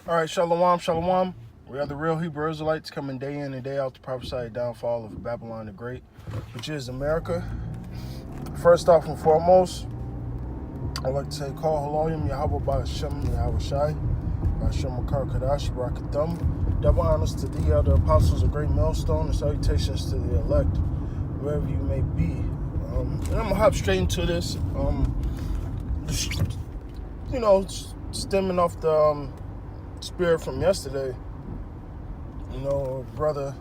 All right, shalom, shalom. We are the real Hebrew Israelites coming day in and day out to prophesy the downfall of Babylon the Great, which is America. First off and foremost, I'd like to say, Call Haloyim Yahweh Ba'Hashem Yahweh Shai, Ba'Hashem Makar Kadash, Barakathum. Double honors to the other apostles of Great Millstone, and salutations to the elect, wherever you may be. And I'm going to hop straight into this. Stemming off the spirit from yesterday, brother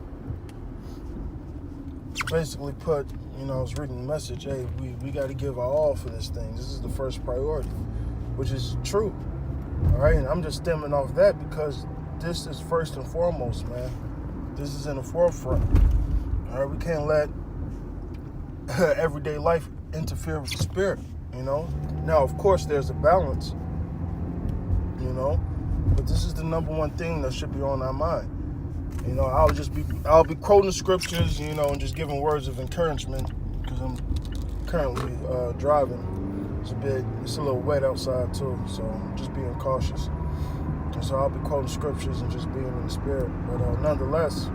basically put, I was reading the message, hey, we got to give our all for this thing. This is the first priority, which is true. All right, and I'm just stemming off that because this is first and foremost, man. This is in the forefront. All right, we can't let everyday life interfere with the spirit, Now, of course, there's a balance, but this is the number one thing that should be on our mind. I'll be quoting scriptures, and just giving words of encouragement because I'm currently driving. It's a little wet outside too, so I'm just being cautious. And so I'll be quoting scriptures and just being in the spirit. But nonetheless,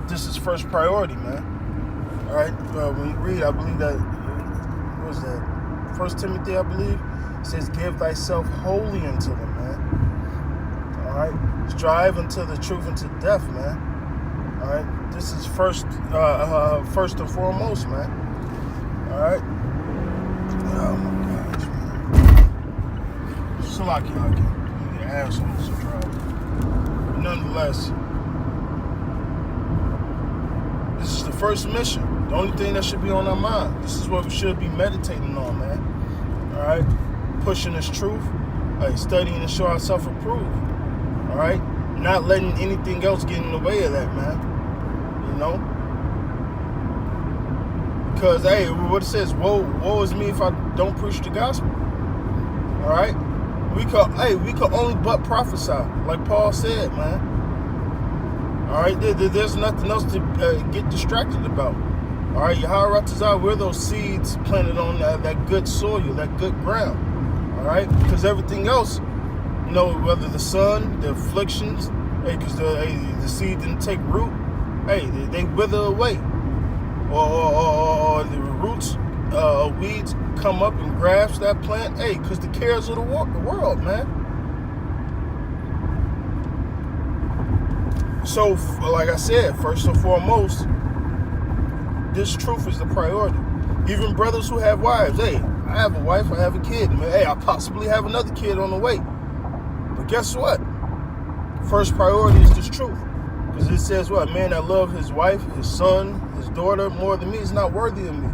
this is first priority, man. All right. When you read, I believe that what was that? 1 Timothy, I believe. It says, give thyself wholly unto them, man. All right. Strive unto the truth unto death, man. All right. This is first and foremost, man. All right. Oh my gosh, man. Salaki, you assholes to drive. But nonetheless, this is the first mission. The only thing that should be on our mind. This is what we should be meditating on, man. All right. Pushing this truth, studying to show ourselves approved. All right, not letting anything else get in the way of that, man. Because what it says, woe is me if I don't preach the gospel. All right, we could only but prophesy, like Paul said, man. All right, there's nothing else to get distracted about. All right, Yahweh Ratazah, we're those seeds planted on that good soil, that good ground. All right, because everything else, whether the sun, the afflictions, because the seed didn't take root, they wither away, or the roots, weeds come up and grasp that plant, because the cares of the world, man. So, like I said, first and foremost, this truth is the priority. Even brothers who have wives, I have a wife, I have a kid. I possibly have another kid on the way. But guess what? First priority is this truth. Because it says what? A man that loves his wife, his son, his daughter more than me is not worthy of me.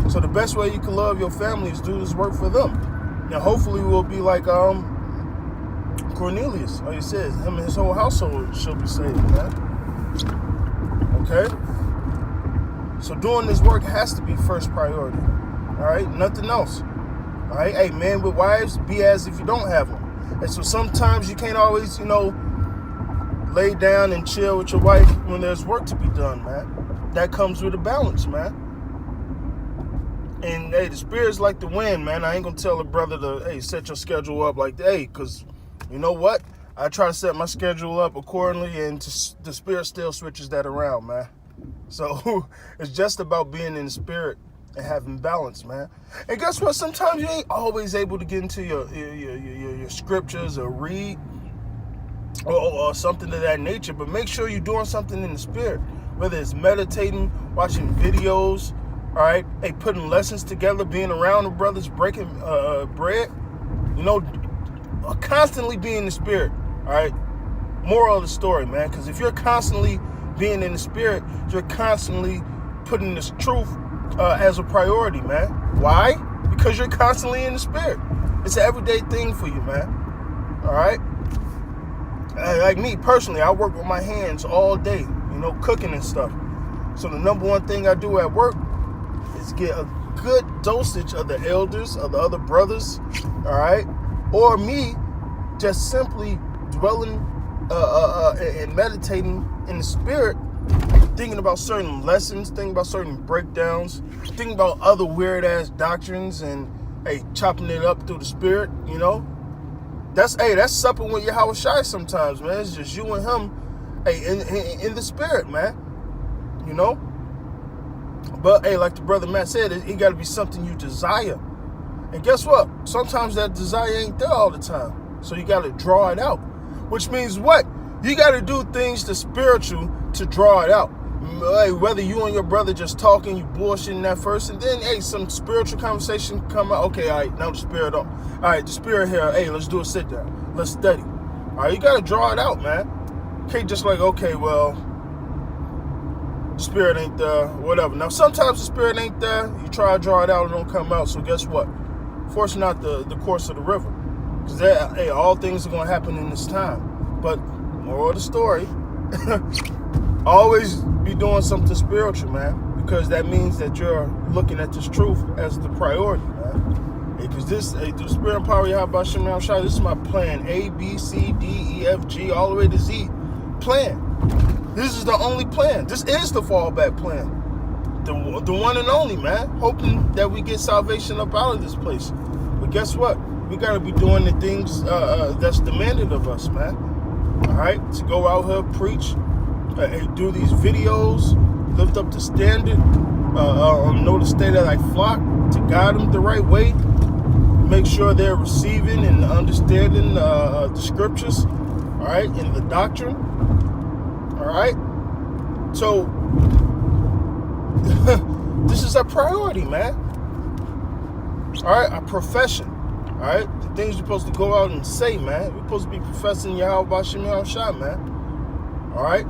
So the best way you can love your family is do this work for them. Now hopefully we'll be like Cornelius. Like it says, him and his whole household shall be saved, man. Okay? So doing this work has to be first priority. All right, nothing else. All right, hey, men with wives, be as if you don't have them. And so sometimes you can't always, lay down and chill with your wife when there's work to be done, man. That comes with a balance, man. And the spirit's like the wind, man. I ain't gonna tell a brother to, set your schedule up like that, because you know what? I try to set my schedule up accordingly, and the spirit still switches that around, man. So it's just about being in the spirit and having balance, man. And guess what? Sometimes you ain't always able to get into your scriptures or read or something of that nature, but make sure you're doing something in the spirit, whether it's meditating, watching videos, all right, putting lessons together, being around the brothers, breaking bread, constantly being in the spirit, all right. Moral of the story, man, because if you're constantly being in the spirit, you're constantly putting this truth as a priority, man. Why? Because you're constantly in the spirit. It's an everyday thing for you, man. All right? Like me, personally, I work with my hands all day, cooking and stuff. So the number one thing I do at work is get a good dosage of the elders, of the other brothers, all right? Or me just simply dwelling and meditating in the spirit, thinking about certain lessons, thinking about certain breakdowns, thinking about other weird ass doctrines, and chopping it up through the spirit, That's supping with Yahweh Shai sometimes, man. It's just you and him, hey, in the spirit, man. You know? But, hey, like the brother Matt said, it got to be something you desire. And guess what? Sometimes that desire ain't there all the time. So you got to draw it out. Which means what? You got to do things to spiritual to draw it out. Hey, whether you and your brother just talking, you bullshitting that first, and then, hey, some spiritual conversation come out. Okay, all right, now the spirit on. All right, the spirit here, hey, let's do a sit down. Let's study. All right, you got to draw it out, man. You can't just like, okay, well, the spirit ain't there, whatever. Now, sometimes the spirit ain't there. You try to draw it out, it don't come out. So guess what? Force not the course of the river. Because, hey, all things are going to happen in this time. But moral of the story, always be doing something spiritual, man, because that means that you're looking at this truth as the priority, man. Because this, through the spirit and power of Yahweh Shem Shai, this is my plan. A, B, C, D, E, F, G, all the way to Z plan. This is the only plan. This is the fallback plan. The one and only, man. Hoping that we get salvation up out of this place. But guess what? We got to be doing the things that's demanded of us, man. All right? To go out here, preach, do these videos, lift up the standard, know the state of thy flock, to guide them the right way, make sure they're receiving and understanding the scriptures, all right, and the doctrine, all right? So, this is our priority, man. All right, our profession, all right? The things you're supposed to go out and say, man. We're supposed to be professing Yahweh Shem Shai, man. All right?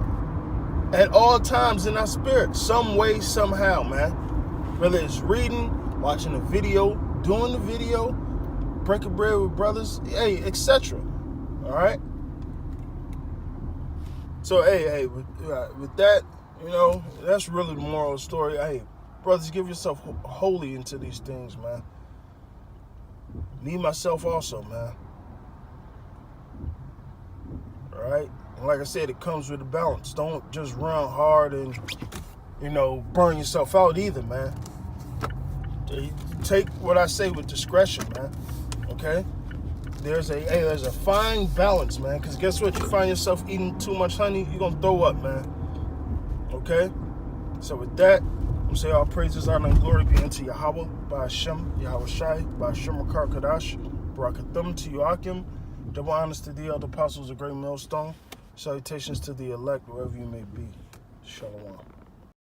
At all times in our spirit, some way, somehow, man. Whether it's reading, watching a video, doing the video, breaking bread with brothers, hey, etc. All right? So, hey, with that, you know, that's really the moral of the story. Hey, brothers, give yourself wholly into these things, man. Me, myself also, man. All right? And like I said, it comes with a balance. Don't just run hard and, you know, burn yourself out either, man. Take what I say with discretion, man. Okay? There's a fine balance, man. Because guess what? You find yourself eating too much honey, you're going to throw up, man. Okay? So with that, I'm going to say all praises, honor, and glory be unto Yahweh, by Hashem, Yahweh Shai, by Hashem Rakar Kadash, Barakathum to Yoakim, double honors to the other apostles of Great Millstone, salutations to the elect, wherever you may be. Shalom.